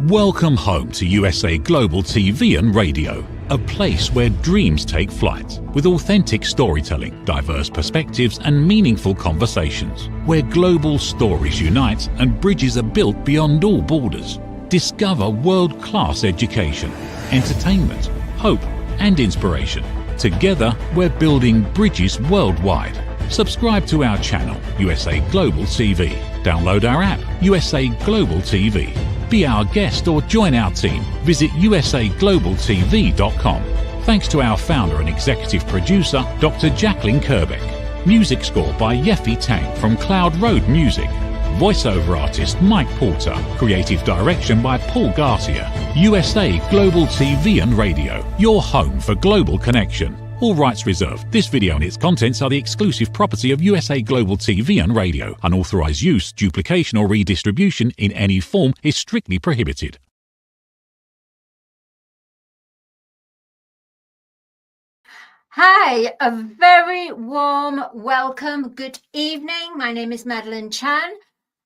Welcome home to USA Global TV and Radio, a place where dreams take flight, with authentic storytelling, diverse perspectives and meaningful conversations, where global stories unite and bridges are built beyond all borders. Discover world-class education, entertainment, hope and inspiration. Together, we're building bridges worldwide. Subscribe to our channel, USA Global TV. Download our app, USA Global TV. Be our guest or join our team. Visit usaglobaltv.com. Thanks to our founder and executive producer, Dr. Jacqueline Kerbeck. Music score by Yeffy Tang from Cloud Road Music. Voiceover artist Mike Porter. Creative direction by Paul Garcia. USA Global TV and Radio, your home for global connection. All rights reserved. This video and its contents are the exclusive property of USA Global TV and Radio. Unauthorized use, duplication or redistribution in any form is strictly prohibited. Hi, a very warm welcome. Good evening. My name is Madelenechan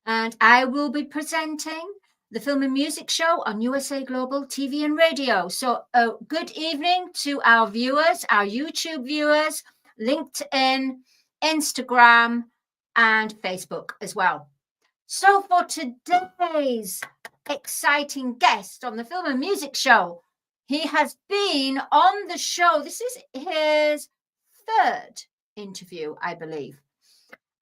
and I will be presenting the film and music show on USA Global TV and Radio. So good evening to our viewers, our YouTube viewers, LinkedIn, Instagram, and Facebook as well. So for today's exciting guest on the film and music show, he has been on the show. This is his third interview, I believe.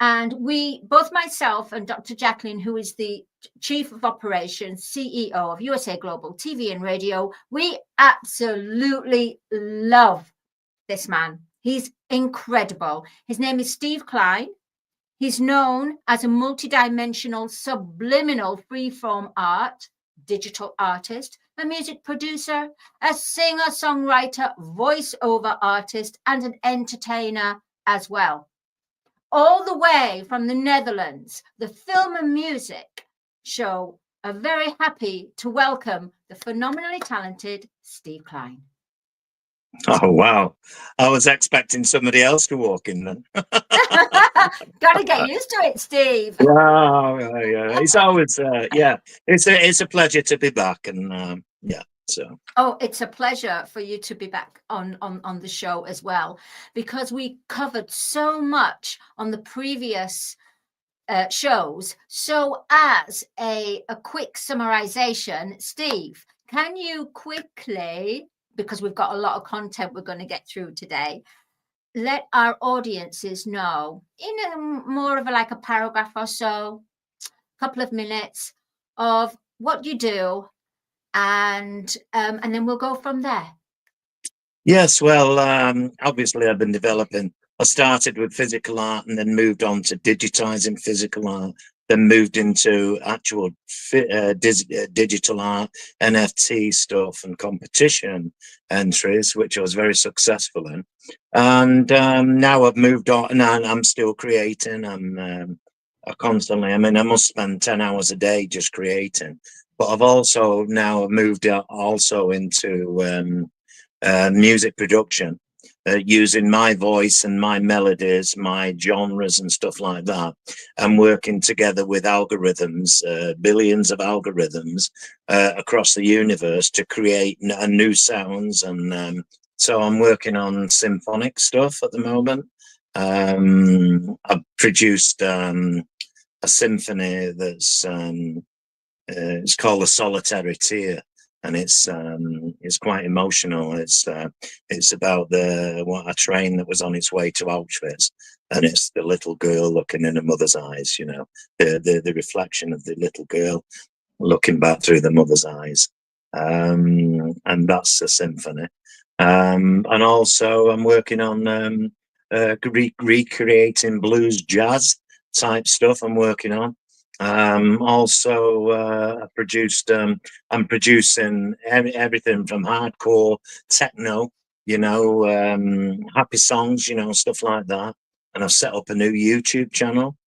And we, both myself and Dr. Jacqueline, who is the Chief of Operations, CEO of USA Global TV and Radio, we absolutely love this man. He's incredible. His name is Steve Cline. He's known as a multidimensional, subliminal, freeform art, digital artist, a music producer, a singer, songwriter, voiceover artist, and an entertainer as well. All the way from the Netherlands, the film and music show are very happy to welcome the phenomenally talented Steve Cline. Oh, wow. I was expecting somebody else to walk in then. Got to get used to it, Steve. Yeah. It's always, it's a pleasure to be back. And so. Oh, it's a pleasure for you to be back on the show as well, because we covered so much on the previous shows. So as a quick summarization, Steve, can you quickly, because we've got a lot of content we're going to get through today, let our audiences know in more of like a paragraph or so, a couple of minutes of what you do, and then we'll go from there. Yes, well, obviously I've been developing. I started with physical art and then moved on to digitizing physical art, then moved into actual digital art, NFT stuff and competition entries, which I was very successful in. And now I've moved on and I'm still creating. I constantly, I must spend 10 hours a day just creating. But I've also now moved also into music production, using my voice and my melodies, my genres and stuff like that, and working together with algorithms, billions of algorithms across the universe to create new sounds. And so I'm working on symphonic stuff at the moment. I've produced a symphony that's it's called A Solitary Tear, and it's quite emotional. It's about a train that was on its way to Auschwitz, and it's the little girl looking in her mother's eyes. You know, the reflection of the little girl looking back through the mother's eyes, and that's a symphony. And also, I'm working on recreating blues jazz type stuff. I'm working on. Also I'm producing everything from hardcore techno, happy songs, stuff like that. And I've set up a new YouTube channel,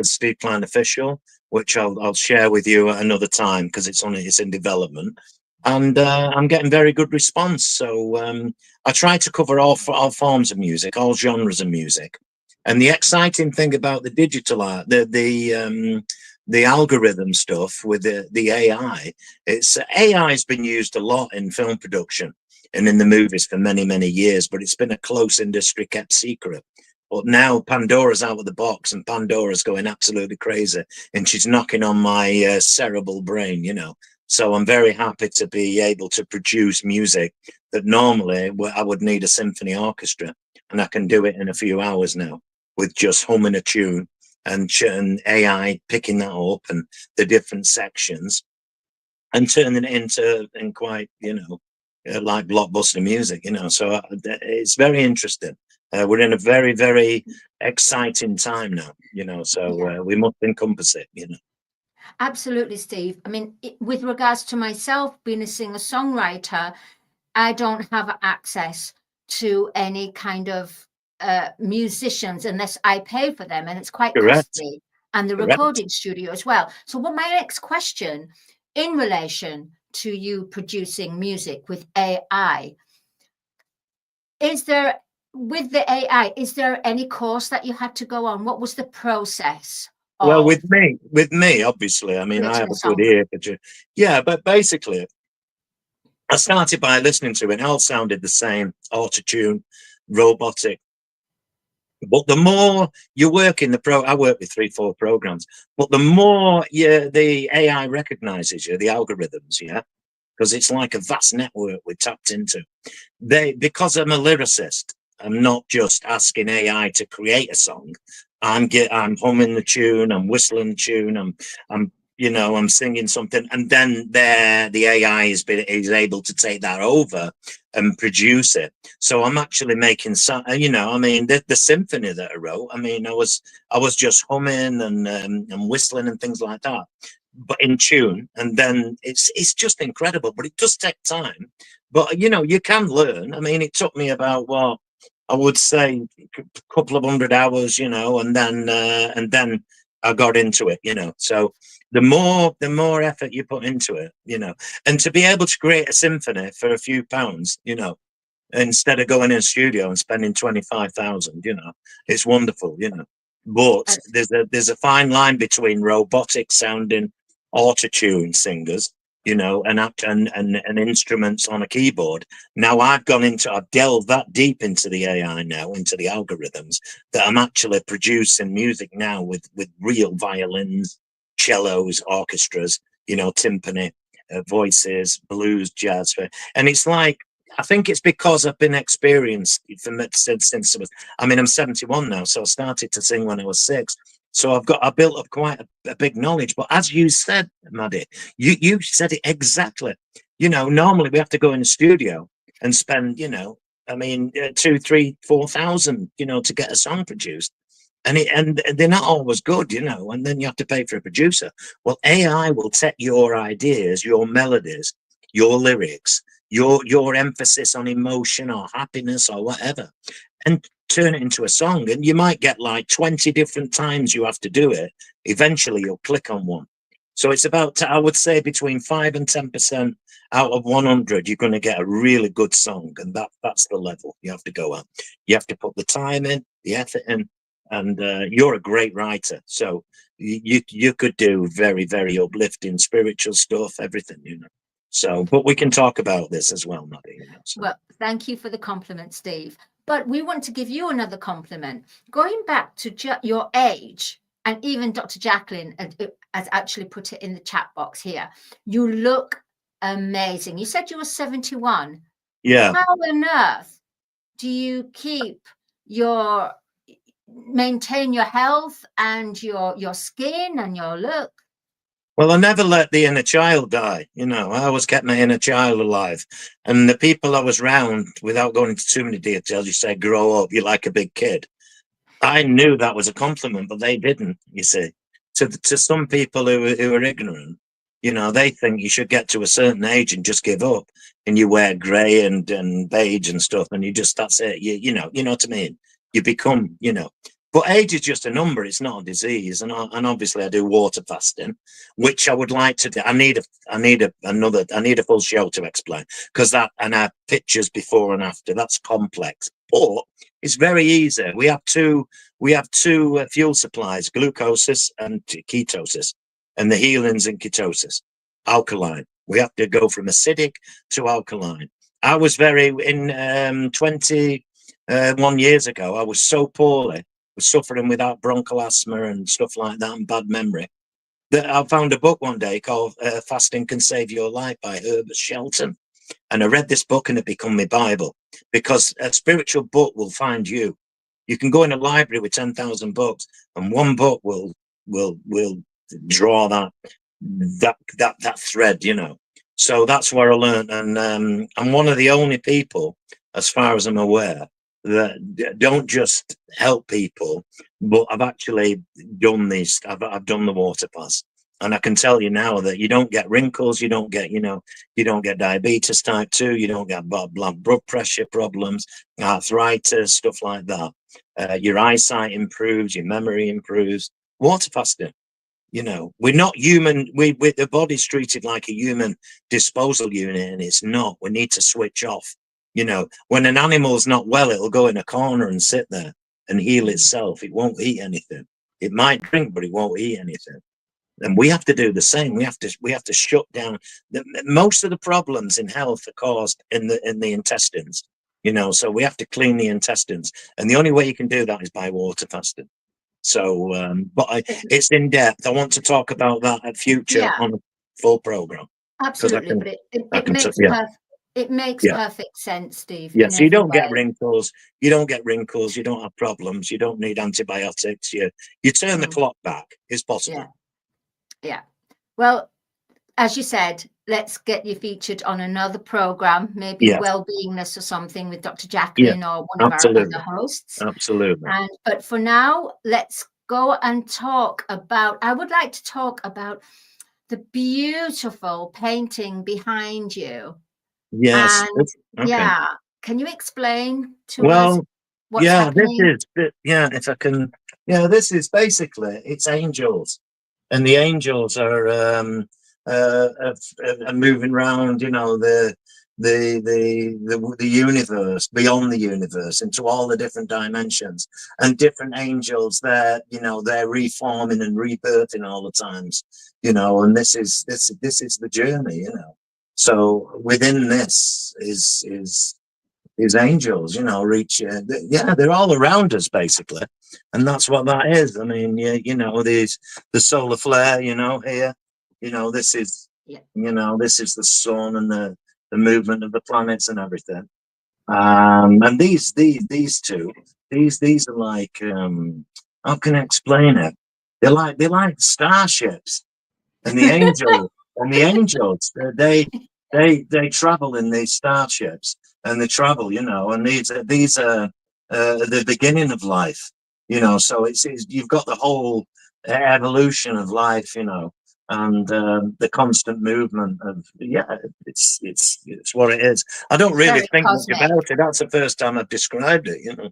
Steve Cline Official, which I'll share with you at another time because it's in development. And I'm getting very good response. So I try to cover all forms of music, all genres of music. And the exciting thing about the digital art, the the algorithm stuff with the AI, AI has been used a lot in film production and in the movies for many, many years, but it's been a close industry kept secret. But now Pandora's out of the box, and Pandora's going absolutely crazy, and she's knocking on my cerebral brain, you know. So I'm very happy to be able to produce music that normally I would need a symphony orchestra, and I can do it in a few hours now with just humming a tune and AI picking that up and the different sections and turning it into quite, you know, like blockbuster music, you know. So it's very interesting. We're in a very, very exciting time now, you know, so we must encompass it, you know. Absolutely, Steve. I mean, with regards to myself being a singer-songwriter, I don't have access to any kind of musicians unless I pay for them, and it's quite Correct. costly, and the Correct. recording studio as well. So what my next question in relation to you producing music with AI, is there, with the AI, is there any course that you had to go on? What was the process Well, of with me, obviously, I mean, I creating have a a good song? ear for yeah, but basically, I started by listening to it, and it all sounded the same, auto-tune, robotic. But the more you work in I work with 3-4 programs, but the more the AI recognizes you, the algorithms, yeah, because it's like a vast network we're tapped into. Because I'm a lyricist, I'm not just asking AI to create a song. I'm humming the tune, I'm whistling the tune, I'm you know, I'm singing something, and then the AI is able to take that over and produce it. So I'm actually making some, you know, I mean, the symphony that I wrote, I mean, I was just humming and whistling and things like that, but in tune. And then it's just incredible, but it does take time. But you know, you can learn. I mean, it took me about, what I would say, a couple of 100 hours, you know, and then I got into it, you know. So the more effort you put into it, you know, and to be able to create a symphony for a few pounds, you know, instead of going in a studio and spending 25,000, you know, it's wonderful, you know. But there's a fine line between robotic sounding auto-tune singers, you know, and instruments on a keyboard. Now I've delved that deep into the AI now, into the algorithms, that I'm actually producing music now with real violins, cellos, orchestras, you know, timpani, voices, blues, jazz, and it's like, I think it's because I've been experienced since I was, I mean, I'm 71 now, so I started to sing when I was 6. So I built up quite a big knowledge. But as you said, Maddie, you said it exactly. You know, normally we have to go in the studio and spend, you know, I mean, 2, 3, 4,000, you know, to get a song produced. And they're not always good, you know, and then you have to pay for a producer. Well, AI will take your ideas, your melodies, your lyrics, your emphasis on emotion or happiness or whatever, and turn it into a song. And you might get like 20 different times you have to do it. Eventually you'll click on one. So it's about, I would say, between 5 and 10% out of 100, you're going to get a really good song. And that's the level you have to go at. You have to put the time in, the effort in, and you're a great writer. So you could do very, very uplifting spiritual stuff, everything, you know. So, but we can talk about this as well, Maddie. You know, so. Well, thank you for the compliment, Steve. But we want to give you another compliment. Going back to your age, and even Dr. Jacqueline has actually put it in the chat box here. You look amazing. You said you were 71. Yeah. How on earth do you maintain your health and your skin and your look? Well, I never let the inner child die. You know, I always kept my inner child alive. And the people I was round, without going into too many details, you say, grow up, you're like a big kid. I knew that was a compliment, but they didn't, you see. To some people who are ignorant, you know, they think you should get to a certain age and just give up. And you wear grey and beige and stuff, and that's it. You know what I mean? You become, you know. But age is just a number, it's not a disease. And obviously I do water fasting, which I would like to do. I need a full show to explain, because and I have pictures before and after. That's complex, but it's very easy. We have two fuel supplies, glucosis and ketosis. and the healing's in ketosis, alkaline. We have to go from acidic to alkaline. I was in 21 years ago, I was so poorly, was suffering without bronchial asthma and stuff like that, and bad memory, that I found a book one day called Fasting Can Save Your Life by Herbert Shelton. And I read this book and it became my Bible, because a spiritual book will find you. You can go in a library with 10,000 books, and one book will draw that thread, you know. So that's where I learned, and I'm one of the only people, as far as I'm aware, that don't just help people, but I've actually done this. I've done the water pass, and I can tell you now that you don't get wrinkles, you don't get, you don't get diabetes type 2, you don't get blood pressure problems, arthritis, stuff like that. Your eyesight improves, your memory improves. Water fasting. We're not human. The body's treated like a human disposal unit, and it's not. We need to switch off. When an animal's not well, it'll go in a corner and sit there and heal itself. It won't eat anything. It might drink, but it won't eat anything. And we have to do the same. We have to shut down. Most of the problems in health are caused in the intestines. So we have to clean the intestines, and the only way you can do that is by water fasting. So, it's in depth. I want to talk about that at future on a full program. Absolutely, but it makes perfect sense, Steve. Yeah, so you don't get wrinkles. You don't have problems. You don't need antibiotics. You turn the clock back. It's possible. Yeah. Well, as you said, let's get you featured on another program, maybe Wellbeingness or something with Dr. Jacqueline or one of our other hosts. Absolutely. But for now, let's go and talk about, I would like to talk about the beautiful painting behind you. Yes. And, can you explain to us what's happening? If I can, this is basically, it's angels, and the angels are moving around, the universe, beyond the universe, into all the different dimensions, and different angels. They're reforming and rebirthing all the times, and this is the journey, So within this is angels, they're all around us basically, and that's what that is. I mean, the solar flare, here, this is, this is the sun and the movement of the planets and everything. And these two, these are like, how can I explain it? They're like starships, and the angels, they travel in these starships, and they travel, and these are the beginning of life, so it's you've got the whole evolution of life, and the constant movement of, it's what it is. I don't really think much about it. That's the first time I've described it,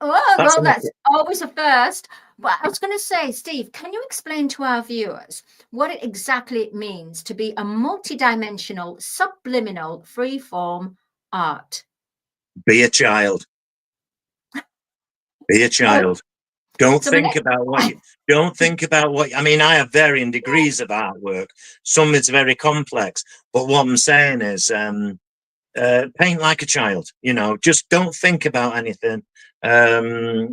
Well, that's always a first. But I was going to say, Steve, can you explain to our viewers what exactly it means to be a multidimensional, subliminal, freeform art? Be a child. Be a child. Don't think about what I mean, I have varying degrees of artwork. Some is very complex, but what I'm saying is, paint like a child, just don't think about anything. But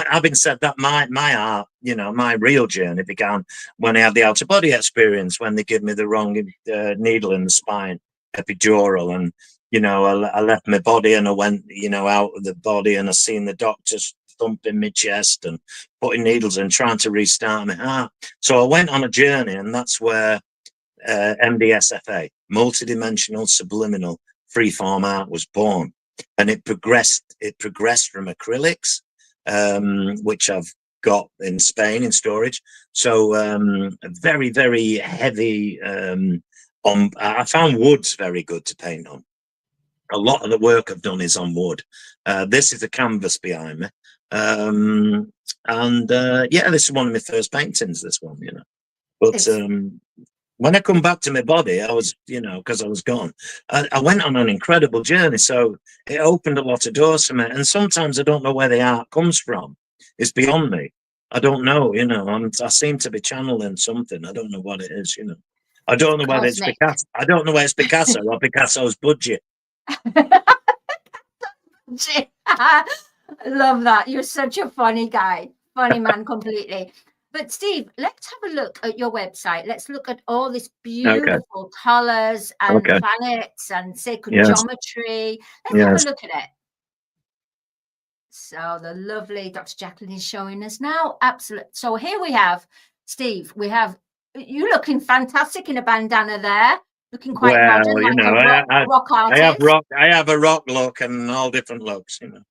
having said that, my art, my real journey began when I had the outer body experience, when they give me the wrong needle in the spine, epidural, and I left my body and I went out of the body, and I seen the doctors thumping my chest and putting needles in, trying to restart my heart. So I went on a journey, and that's where MDSFA, multidimensional subliminal freeform art, was born. And it progressed from acrylics, which I've got in Spain in storage. So very, very heavy. I found wood's very good to paint on. A lot of the work I've done is on wood. This is a canvas behind me. This is one of my first paintings, this one, But when I come back to my body, I was, because I was gone, I went on an incredible journey. So it opened a lot of doors for me. And sometimes I don't know where the art comes from. It's beyond me. I don't know, you know. I seem to be channeling something. I don't know what it is, you know. I don't know whether it's Cosmic. Picasso. I don't know whether it's Picasso or Picasso's budget. I love that. You're such a funny guy. Funny man completely. But Steve, let's have a look at your website. Let's look at all this Okay. beautiful colors and Okay. planets and sacred Yes. geometry. Let's have Yes. a look at it. So the lovely Dr. Jacqueline is showing us now. Absolutely. So here we have, Steve, we have you looking fantastic in a bandana there. Looking quite Well, modern, you like know, a rock I have artist. I have a rock look and all different looks, you know.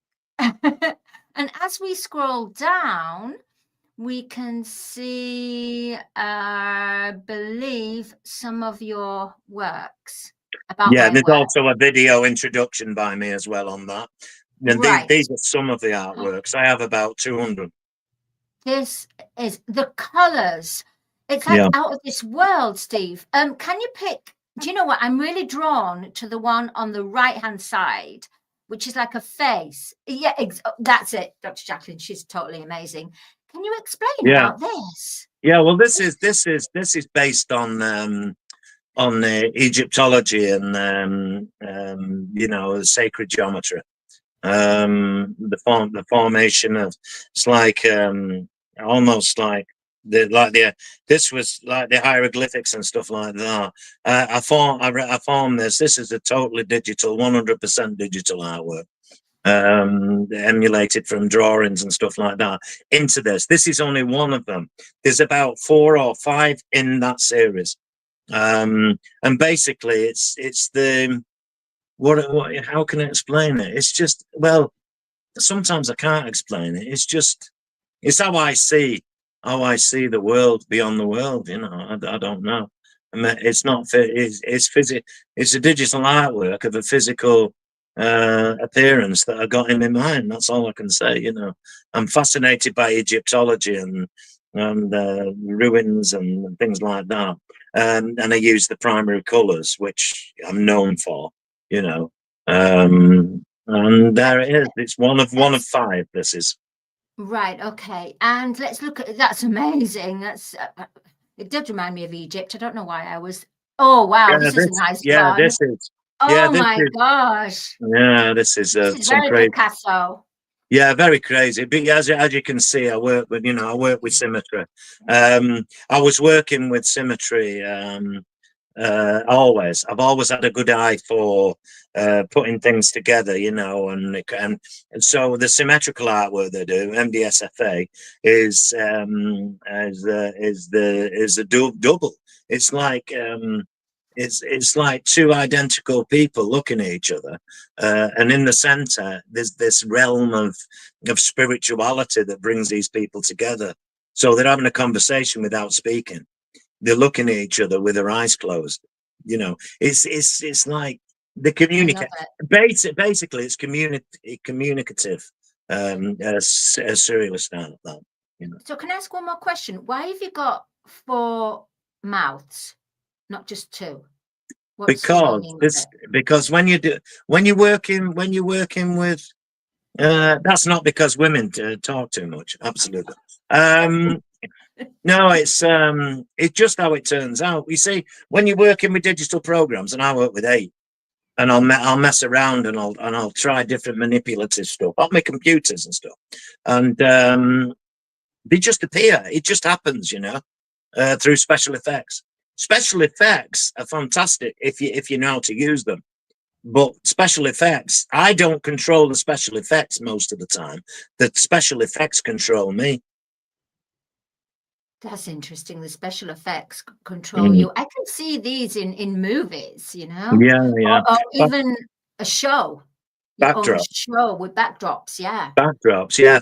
And as we scroll down, we can see, I believe, some of your works about Yeah, my there's work. also a video introduction by me as well on that. And Right. these are some of the artworks. I have about 200. This is the colors. It's like Yeah. out of this world, Steve. Can you pick? Do you know what? I'm really drawn to the one on the right-hand side, which is like a face. Yeah, that's it, Dr. Jacqueline. She's totally amazing. Can you explain about this? Yeah, well, this is based on Egyptology and you know, sacred geometry. The formation of, it's like almost like this was like the hieroglyphics and stuff like that. I formed this. This is a totally digital, 100% digital artwork, emulated from drawings and stuff like that into this. This is only one of them. There's about 4 or 5 in that series, and basically it's the what how can I explain it? It's just, well, sometimes I can't explain it. It's just, it's how I see the world beyond the world, you know. I don't know. I mean, it's not it's a digital artwork of a physical appearance that I got in my mind. That's all I can say, you know. I'm fascinated by Egyptology and ruins and things like that, and I use the primary colors, which I'm known for, you know. And there it is. It's one of 5. This is Right. Okay. And let's look at that's amazing. That's it did remind me of Egypt. I don't know why I was. Oh wow, this is a nice one. this is Oh my gosh. Yeah, this is This is some very crazy. Picasso. Yeah, very crazy. But as you can see, I work with, you know, I work with symmetry. I was working with symmetry always. I've always had a good eye for putting things together, you know, and so the symmetrical artwork they do, MDSFA, is a double. It's like it's like 2 identical people looking at each other, and in the center there's this realm of spirituality that brings these people together. So they're having a conversation without speaking. They're looking at each other with their eyes closed. You know, it's like the communicate. Basically, it's communicative. A surrealist art, that, you know. So can I ask one more question? Why have you got 4 mouths, not just 2? Because when you're working with that's not because women talk too much. Absolutely. No, it's just how it turns out. You see, when you're working with digital programs, and I work with 8, and I'll mess around and I'll try different manipulative stuff on my computers and stuff, and they just appear. It just happens, you know, through special effects. Special effects are fantastic if you know how to use them. But special effects, I don't control the special effects most of the time. The special effects control me. That's interesting. The special effects control you. I can see these in movies, you know. Yeah. Or even a show. Backdrop. A show with backdrops. Yeah. Backdrops. Yeah.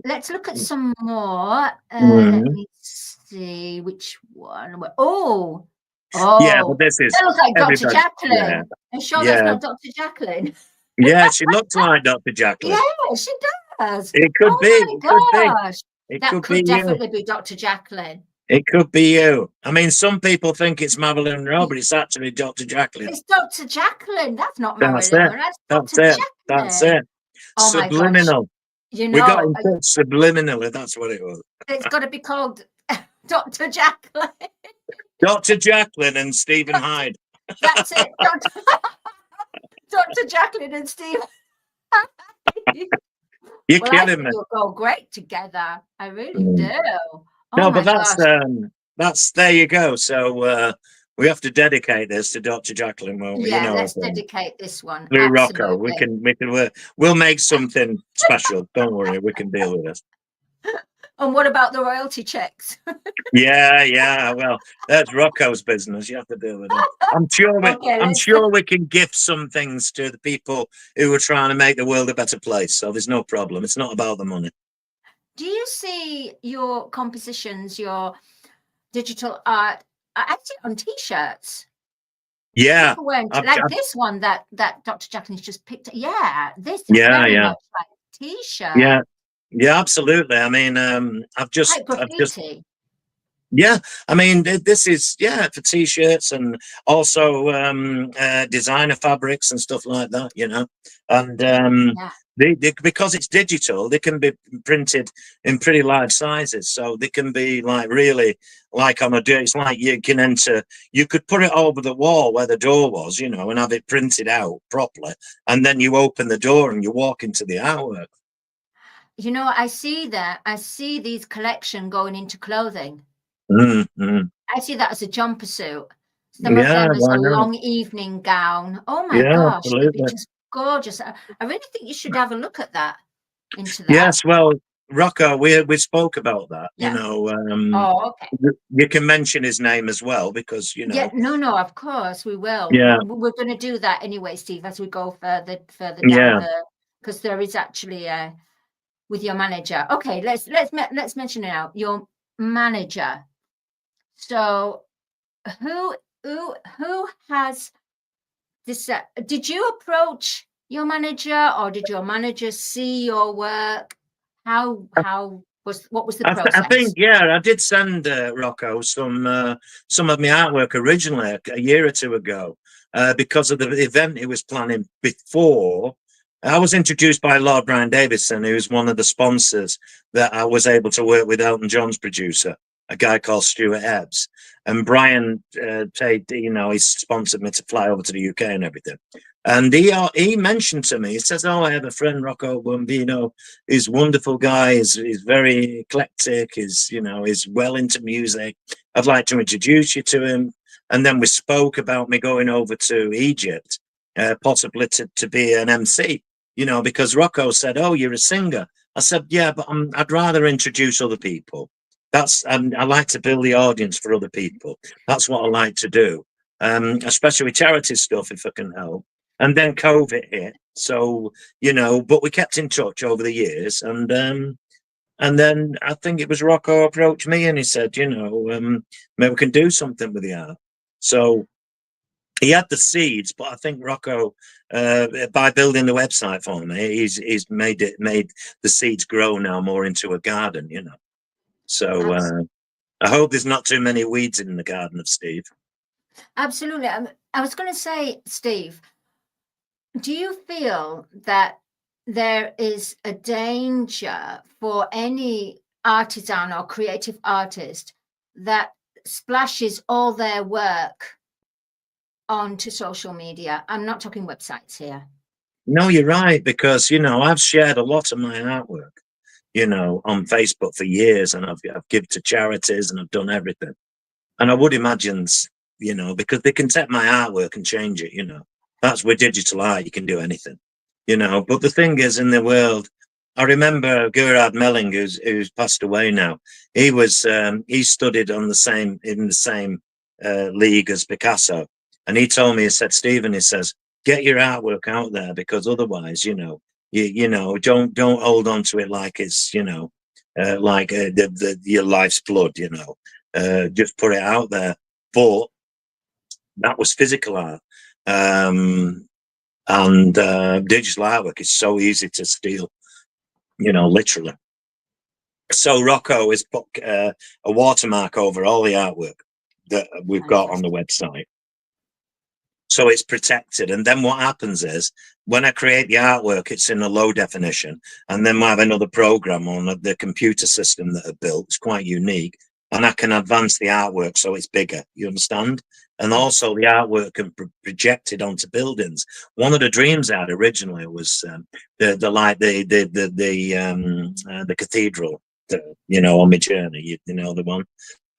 Let's look at some more. Let me see which one. Oh. Yeah, but this is. It looks like Dr. Jacqueline. Yeah. I'm sure that's not Dr. Jacqueline. Yeah, she looks like Dr. Jacqueline. Yeah, she does. It could be. That could definitely be Dr. Jacqueline. It could be you. I mean, some people think it's Madeline Monroe, but it's actually Dr. Jacqueline. It's Dr. Jacqueline. That's not Marilyn Monroe. That's it. Oh, Subliminal. You We got know, in touch subliminally. That's what it was. it's got to be called Dr. Jacqueline. Dr. Jacqueline and Stephen Hyde. That's it. Dr. Jacqueline and Steve. You're Well, I killing think me. you'll go great together. I really Mm. do. Oh No, my but gosh. that's there you go. So we have to dedicate this to Dr. Jacqueline, won't we? You Yeah, know, let's dedicate this one. Blue Rocco. Absolutely. We'll make something special. Don't worry, we can deal with it. And what about the royalty checks? Yeah. Well, that's Rocco's business. You have to deal with it. I'm Okay, sure we can gift some things to the people who are trying to make the world a better place. So there's no problem. It's not about the money. do you see your compositions, your digital art, actually on T-shirts? Yeah. People wearing like this one that Dr. Jacqueline's just picked up. Yeah, this very much like T-shirt. Yeah, absolutely. I mean, I've just graffiti. Yeah, I mean, this is for T-shirts and also designer fabrics and stuff like that, you know. And they because it's digital, they can be printed in pretty large sizes, so they can be like really like on a door. It's like you can enter. You could put it over the wall where the door was, you know, and have it printed out properly, and then you open the door and you walk into the artwork. You know, I see that. I see these collection going into clothing. Mm-hmm. I see that as a jumper suit. Some of them as a long evening gown. Oh my gosh, it'd be just gorgeous. I really think you should have a look at that. Into that. Yes, well, Rocco, we spoke about that. You know, oh, okay. You can mention his name as well because you know. Yeah, no, of course we will. Yeah, we're going to do that anyway, Steve, as we go further down because there is actually a with your manager. Okay, let's mention it now. Your manager. So, who has this? Did you approach your manager, or did your manager see your work? What was the process? I think I did send Rocco some of my artwork originally a year or two ago because of the event he was planning before. I was introduced by Lord Brian Davison, who was one of the sponsors that I was able to work with Elton John's producer, a guy called Stuart Ebbs. And Brian paid, you know, he sponsored me to fly over to the UK and everything. And he mentioned to me, he says, "Oh, I have a friend, Rocco Bombino. He's a wonderful guy. He's very eclectic. He's well into music. I'd like to introduce you to him." And then we spoke about me going over to Egypt, possibly to be an MC, you know, because Rocco said, "Oh, you're a singer." I said, "Yeah, but I'd rather introduce other people. I like to build the audience for other people. That's what I like to do, especially with charity stuff, if I can help." And then COVID hit, so you know, but we kept in touch over the years, and then I think it was Rocco approached me and he said, you know, maybe we can do something with the art. So he had the seeds, but I think Rocco, by building the website for me, he's made the seeds grow now more into a garden, you know. So I hope there's not too many weeds in the garden of Steve. Absolutely. I was going to say, Steve, do you feel that there is a danger for any artisan or creative artist that splashes all their work onto social media? I'm not talking websites here. No, you're right, because, you know, I've shared a lot of my artwork, you know, on Facebook for years, and I've given to charities and I've done everything. And I would imagine, you know, because they can take my artwork and change it, you know. That's with digital art, you can do anything, you know. But the thing is, in the world, I remember Gerard Melling, who's passed away now. He was he studied in the same league as Picasso, and he told me, he said, "Stephen," he says, "get your artwork out there, because otherwise, you know, you know, don't hold on to it like it's, you know, like your life's blood, you know, just put it out there." But that was physical art. And digital artwork is so easy to steal, you know, literally. So Rocco has put a watermark over all the artwork that we've got on the website. So it's protected. And then what happens is when I create the artwork, it's in a low definition. And then I have another program on the computer system that I built. It's quite unique. And I can advance the artwork so it's bigger. You understand? And also the artwork can project it onto buildings. One of the dreams I had originally was the cathedral, you know, on my journey, you know, the one.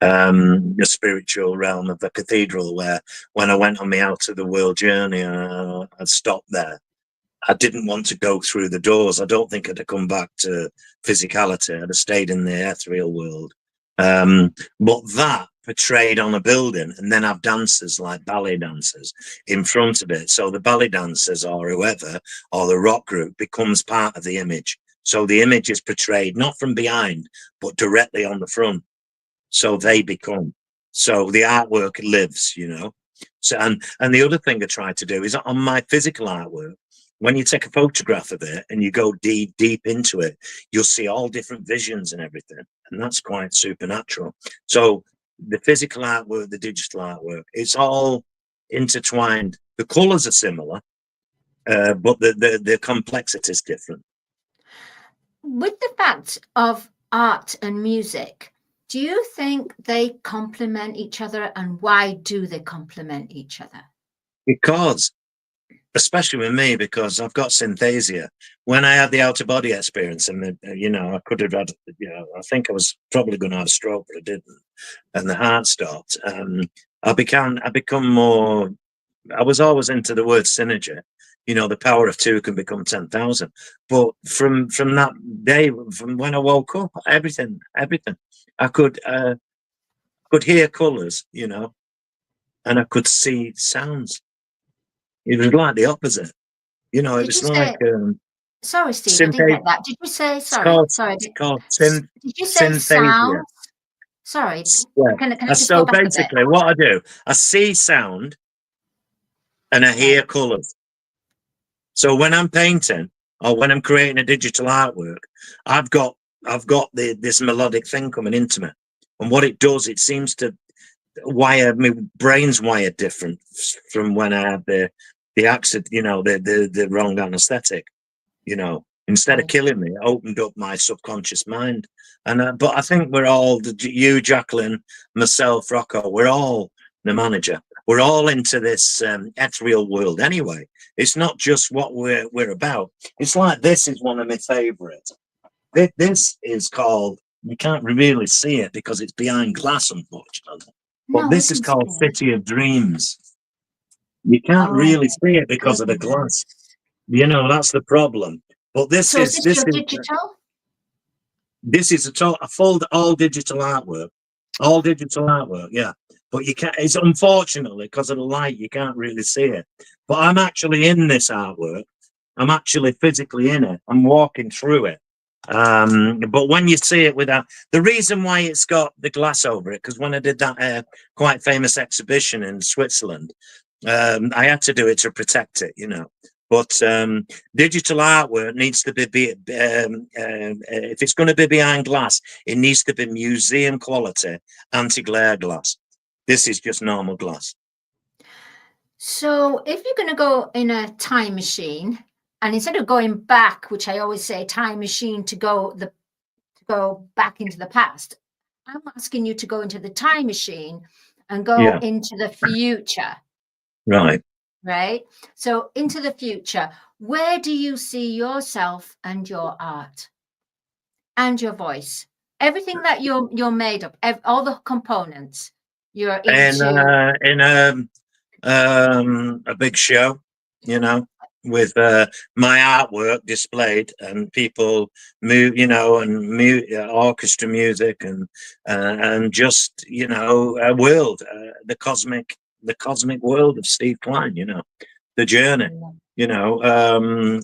The spiritual realm of the cathedral, where when I went on my out of the world journey, I'd stopped there. I didn't want to go through the doors. I don't think I'd have come back to physicality. I'd have stayed in the ethereal world. But that portrayed on a building, and then have dancers like ballet dancers in front of it. So the ballet dancers or whoever, or the rock group, becomes part of the image. So the image is portrayed not from behind, but directly on the front. So they become, so the artwork lives, you know. So and the other thing I try to do is on my physical artwork, when you take a photograph of it and you go deep into it, you'll see all different visions and everything, and that's quite supernatural. So the physical artwork, the digital artwork, it's all intertwined. The colors are similar, but the complexity is different. With the fact of art and music, do you think they complement each other, and why do they complement each other? Because, especially with me, because I've got synthesia. When I had the out of body experience, and you know, I could have had, you know, I think I was probably going to have a stroke, but I didn't, and the heart stopped. I become more. I was always into the word synergy. You know, the power of two can become 10,000. But from that day, from when I woke up, everything, I could hear colours, you know, and I could see sounds. It was like the opposite, you know. It was like sorry, Steve, I didn't get that. Did you say sorry? It's called Did you say sound? Sorry, yeah. Can I just So go back basically, what I do, I see sound, and I hear colours. So when I'm painting or when I'm creating a digital artwork, I've got this melodic thing coming into me, and what it does, it seems to wire my brain's wired different from when I had the accident, you know, the wrong anesthetic. You know, instead of killing me, it opened up my subconscious mind. And but I think we're all, you, Jacqueline, myself, Rocco, we're all the manager. We're all into this ethereal world anyway. It's not just what we're about. It's like, this is one of my favorites. This is called, you can't really see it because it's behind glass, unfortunately. But this is called City of Dreams. You can't really see it because of the glass. You know, that's the problem. But this is digital. This is a full all digital artwork. All digital artwork, yeah. But you can't, it's unfortunately because of the light, you can't really see it. But I'm actually in this artwork. I'm actually physically in it. I'm walking through it. But when you see it without, the reason why it's got the glass over it, because when I did that quite famous exhibition in Switzerland, I had to do it to protect it, you know. But digital artwork needs to be if it's going to be behind glass, it needs to be museum quality anti-glare glass. This is just normal glass. So if you're going to go in a time machine, and instead of going back, which I always say time machine to go back into the past, I'm asking you to go into the time machine and go into the future. Right. Right. So into the future, where do you see yourself and your art and your voice? Everything that you're made of, all the components you're into. In a big show, you know, with my artwork displayed and people move, you know, and orchestra music and just, you know, a world, the cosmic world of Steve Cline, you know, the journey, you know.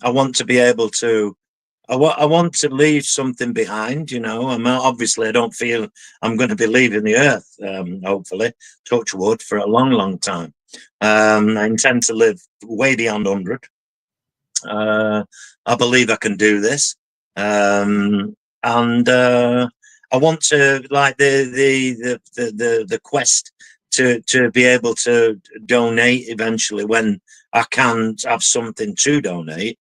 I want to be able to, I want to leave something behind, you know. Obviously I don't feel I'm going to be leaving the earth, hopefully, touch wood, for a long time. I intend to live way beyond 100. I believe I can do this. And I want to, like the quest to be able to donate eventually when I can have something to donate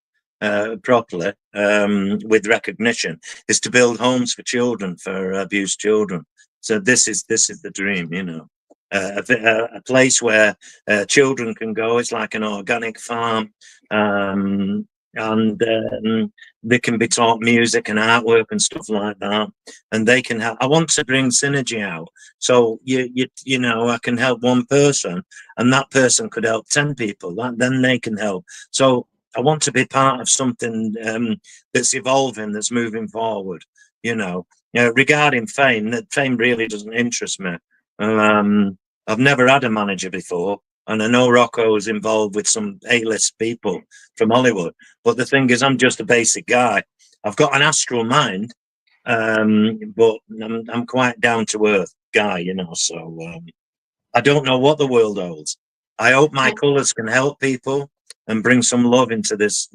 properly with recognition, is to build homes for children, for abused children. So this is the dream, you know. A place where children can go. It's like an organic farm, and they can be taught music and artwork and stuff like that, and they can help. I want to bring synergy out, so you know, I can help one person, and that person could help 10 people. Then they can help. So I want to be part of something that's evolving, that's moving forward. You know, regarding fame, that fame really doesn't interest me. I've never had a manager before, and I know Rocco's involved with some A-list people from Hollywood. But the thing is, I'm just a basic guy. I've got an astral mind, but I'm quite down to earth guy, you know. So I don't know what the world holds. I hope my colours can help people and bring some love into this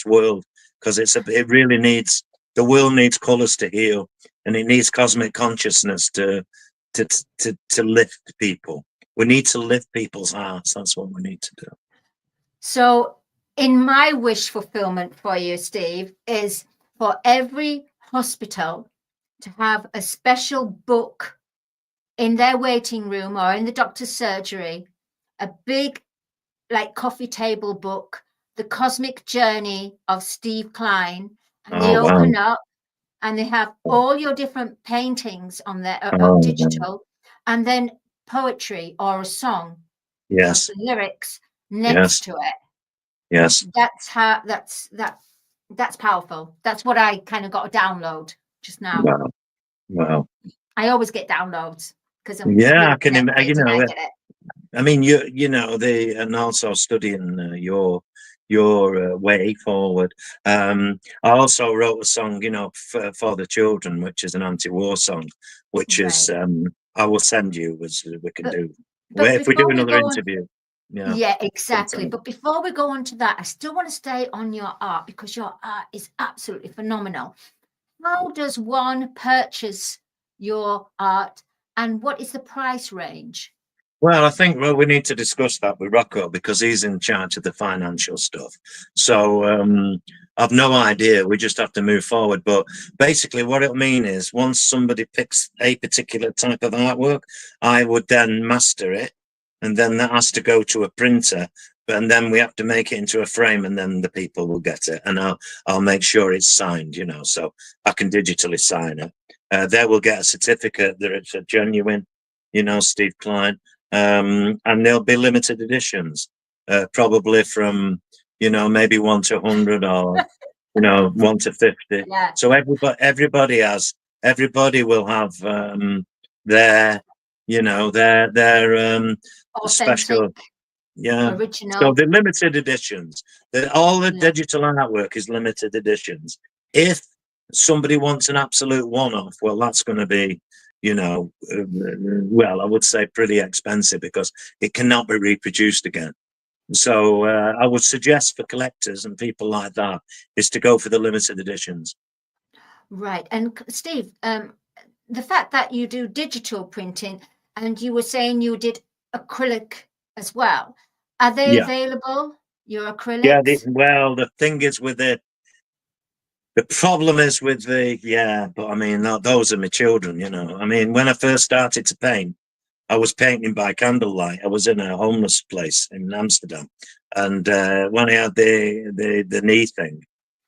world, because it really needs, the world needs colours to heal, and it needs cosmic consciousness to lift people. We need to lift people's hearts. That's what we need to do. So in my wish fulfillment for you, Steve, is for every hospital to have a special book in their waiting room or in the doctor's surgery, a big like coffee table book, The Cosmic Journey of Steve Cline, and they open up and they have all your different paintings on there, digital, and then poetry or a song, yes, the lyrics next to it. Yes, That's powerful. That's what I kind of got a download just now. Wow. I always get downloads because I'm I can imagine. You know, I get it. I mean, you know, and also studying your way forward. I also wrote a song, you know, for the children, which is an anti-war song, which is I will send you, as we can do if we do another interview. Yeah, exactly. But before we go on to that, I still want to stay on your art, because your art is absolutely phenomenal. How does one purchase your art, and what is the price range? Well, I think we need to discuss that with Rocco, because he's in charge of the financial stuff. So I've no idea. We just have to move forward. But basically what it'll mean is, once somebody picks a particular type of artwork, I would then master it, and then that has to go to a printer, and then we have to make it into a frame, and then the people will get it, and I'll make sure it's signed, you know, so I can digitally sign it. They will get a certificate that it's a genuine, you know, Steve Cline. And there'll be limited editions, probably from, you know, maybe 1 to 100, or you know, 1 to 50. So everybody will have their, you know, their special, original. So the limited editions, all the digital artwork is limited editions. If somebody wants an absolute one-off, well, that's going to be, you know, well, I would say pretty expensive, because it cannot be reproduced again. So I would suggest for collectors and people like that is to go for the limited editions. Right. And Steve, the fact that you do digital printing, and you were saying you did acrylic as well, are they available, your acrylics? Yeah, well, the thing is with it, the problem is with but I mean, those are my children, you know. I mean, when I first started to paint, I was painting by candlelight. I was in a homeless place in Amsterdam, and when I had the knee thing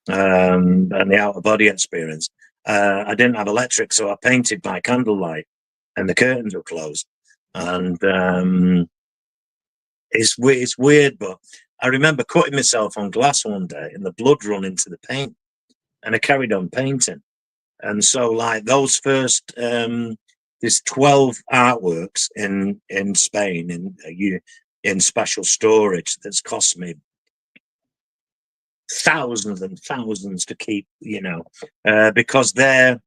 and the out of body experience, I didn't have electric, so I painted by candlelight, and the curtains were closed, and it's weird, but I remember cutting myself on glass one day, and the blood run into the paint. And I carried on painting. And so, like, those first there's 12 artworks in Spain in special storage that's cost me thousands and thousands to keep, you know, because they're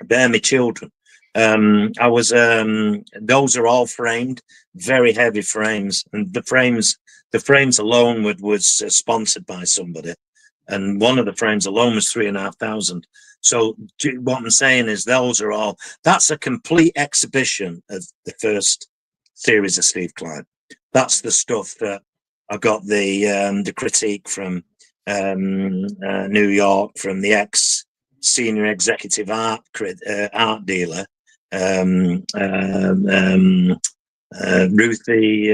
my children. I was those are all framed, very heavy frames, and the frames alone was sponsored by somebody. And one of the frames alone was 3,500. So what I'm saying is, those are all, that's a complete exhibition of the first series of Steve Cline. That's the stuff that I got the critique from New York, from the ex-senior executive art dealer, Ruthie,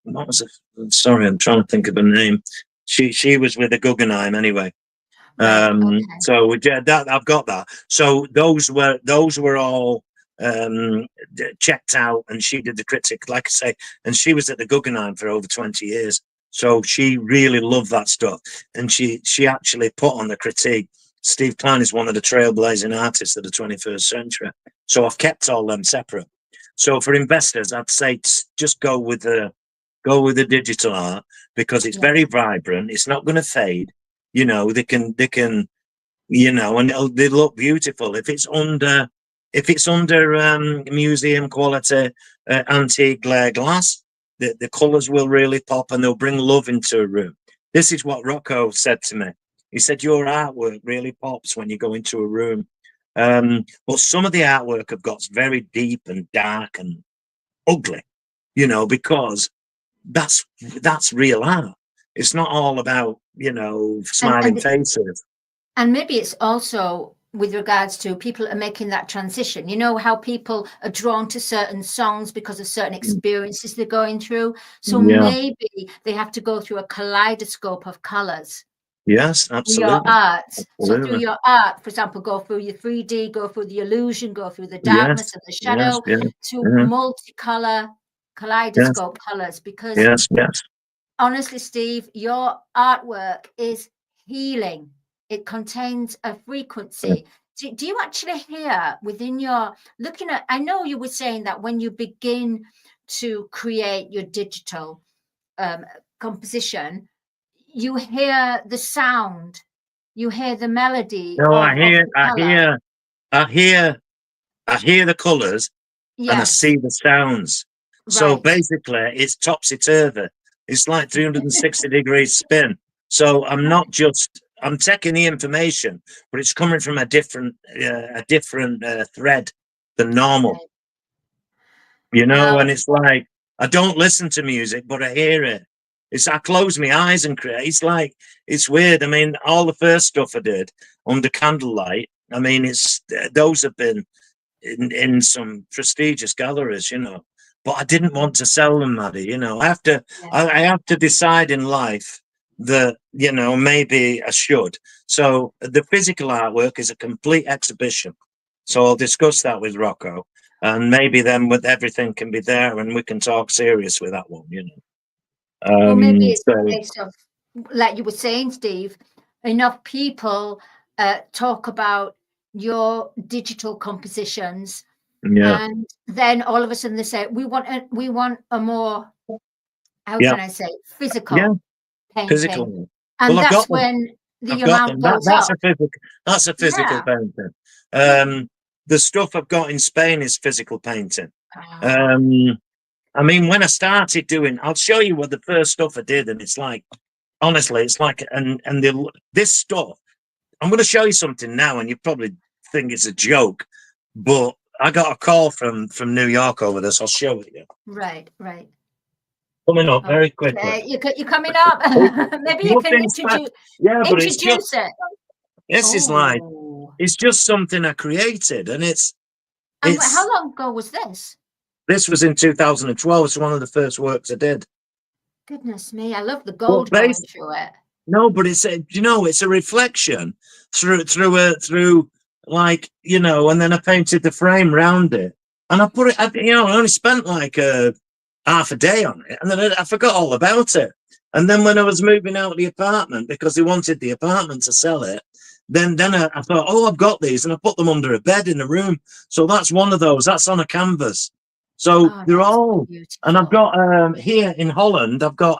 what was it? Sorry, I'm trying to think of her name. She was with the Guggenheim anyway. Okay. So that I've got that. So those were all checked out, and she did the critic, like I say, and she was at the Guggenheim for over 20 years. So she really loved that stuff, and she actually put on the critique, Steve Cline is one of the trailblazing artists of the 21st century. So I've kept all them separate. So for investors, I'd say just go with the digital art, because it's very vibrant. It's not going to fade. You know, they can, you know, and they look beautiful. If it's under museum quality antique glare glass, the colours will really pop, and they'll bring love into a room. This is what Rocco said to me. He said, your artwork really pops when you go into a room. But some of the artwork have got very deep and dark and ugly, you know, because that's real art. It's not all about, you know, smiling faces. And maybe it's also with regards to people are making that transition. You know how people are drawn to certain songs because of certain experiences they're going through. So maybe they have to go through a kaleidoscope of colors. Yes, absolutely. Your art. Absolutely. So through your art, for example, go through your 3D, go through the illusion, go through the darkness and the shadow, to multicolor kaleidoscope colors. Because honestly, Steve, your artwork is healing. It contains a frequency. Do you actually hear within your looking at, I know you were saying that when you begin to create your digital composition, you hear the sound, you hear the melody. No, I hear the colours, and I see the sounds. So basically it's topsy-turvy. It's like 360 degrees spin. So I'm taking the information, but it's coming from a different thread than normal. You know, and it's like, I don't listen to music, but I hear it. I close my eyes and create. It's like, it's weird. I mean, all the first stuff I did under candlelight, I mean, those have been in some prestigious galleries, you know, but I didn't want to sell them, Maddie. You know, I have to decide in life that, you know, maybe I should. So the physical artwork is a complete exhibition. So I'll discuss that with Rocco, and maybe then with everything can be there, and we can talk serious with that one, you know. Well, maybe it's a case of, like you were saying, Steve, enough people talk about your digital compositions, and then all of a sudden they say, we want a more, how can I say, physical painting. Physical. And well, that's when the amount goes up. That's a physical painting. The stuff I've got in Spain is physical painting. I mean, when I started doing, I'll show you what the first stuff I did, and it's like, honestly, it's like, this stuff, I'm going to show you something now, and you probably think it's a joke, but I got a call from New York over this. I'll show it you. Right. Coming up very quickly. You're coming up. Maybe you can introduce it. This is like, it's just something I created, and it's. How long ago was this? This was in 2012. It's one of the first works I did. Goodness me, I love the gold going through it. No, but it's it's a reflection through like, you know, and then I painted the frame round it, and I put it, I only spent like half a day on it, and then I forgot all about it. And then when I was moving out of the apartment, because they wanted the apartment to sell it, then I thought, oh, I've got these, and I put them under a bed in the room. So that's one of those. That's on a canvas. So they're all, beautiful. And I've got here in Holland, I've got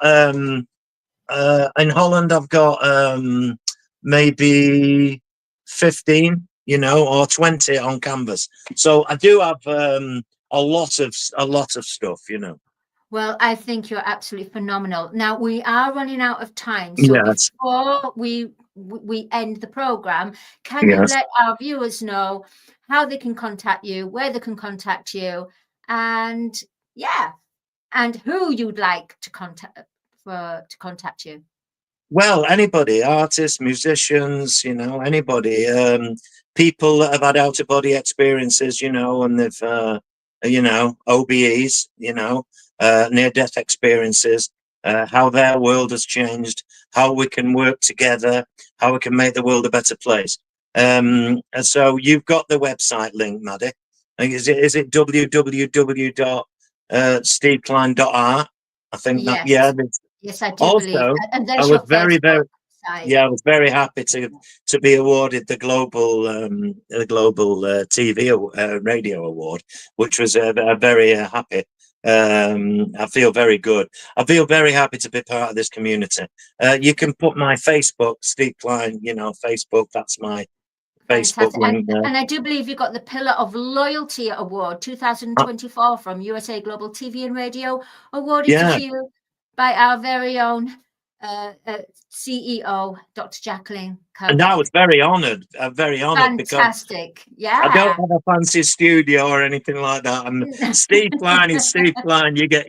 maybe 15, you know, or 20 on canvas. So I do have a lot of stuff, you know. Well, I think you're absolutely phenomenal. Now we are running out of time, so before we end the program, can you let our viewers know how they can contact you, where they can contact you, and yeah, and who you'd like to contact you. Well, anybody, artists, musicians, anybody, people that have had out of body experiences, and they've, OBEs, near death experiences, how their world has changed, how we can work together, how we can make the world a better place. And so you've got the website link, Maddie. Is it www.stevecline.art? I think that, Yes. yeah. Yes, I do Also, believe. And I there's was your very, Facebook very, site. yeah, I was very happy to be awarded the global TV radio award, which was very happy. I feel very good. I feel very happy to be part of this community. You can put my Facebook, Steve Cline, Facebook. That's my Facebook Fantastic. link there. And I do believe you got the Pillar of Loyalty Award 2024 from USA Global TV and Radio, awarded Yeah. to you by our very own CEO, Dr. Jacqueline And I Kirkhead. was very honoured. Very honoured because Fantastic. Yeah. I don't have a fancy studio or anything like that. And Steve Cline is Steve Cline. You get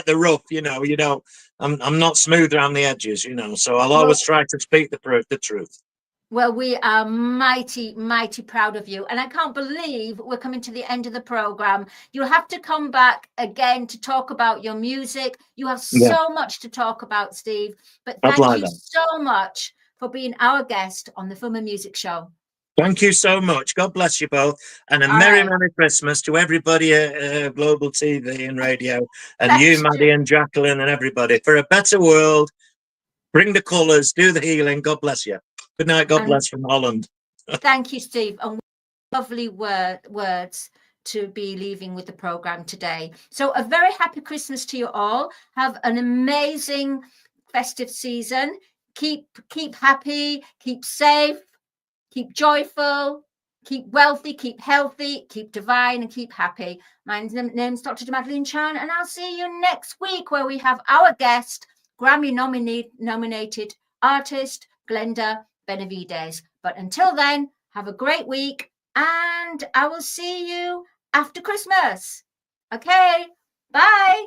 the rough. You don't. I'm not smooth around the edges. So I'll always try to speak the truth. Well, we are mighty, mighty proud of you. And I can't believe we're coming to the end of the program. You'll have to come back again to talk about your music. You have so much to talk about, Steve. But thank you so much for being our guest on the Film and Music Show. Thank you so much. God bless you both. And a Merry Christmas to everybody at Global TV and Radio. And you, Maddie and Jacqueline and everybody. For a better world, bring the colours, do the healing. God bless you. Good night. God bless from Holland. Thank you, Steve. And lovely words to be leaving with the program today. So a very happy Christmas to you all. Have an amazing festive season. Keep happy, keep safe, keep joyful, keep wealthy, keep healthy, keep divine, and keep happy. My name's Dr. Madelenechan, and I'll see you next week where we have our guest, Grammy nominated artist, Glenda Benavides. But until then, have a great week, and I will see you after Christmas. Okay, bye.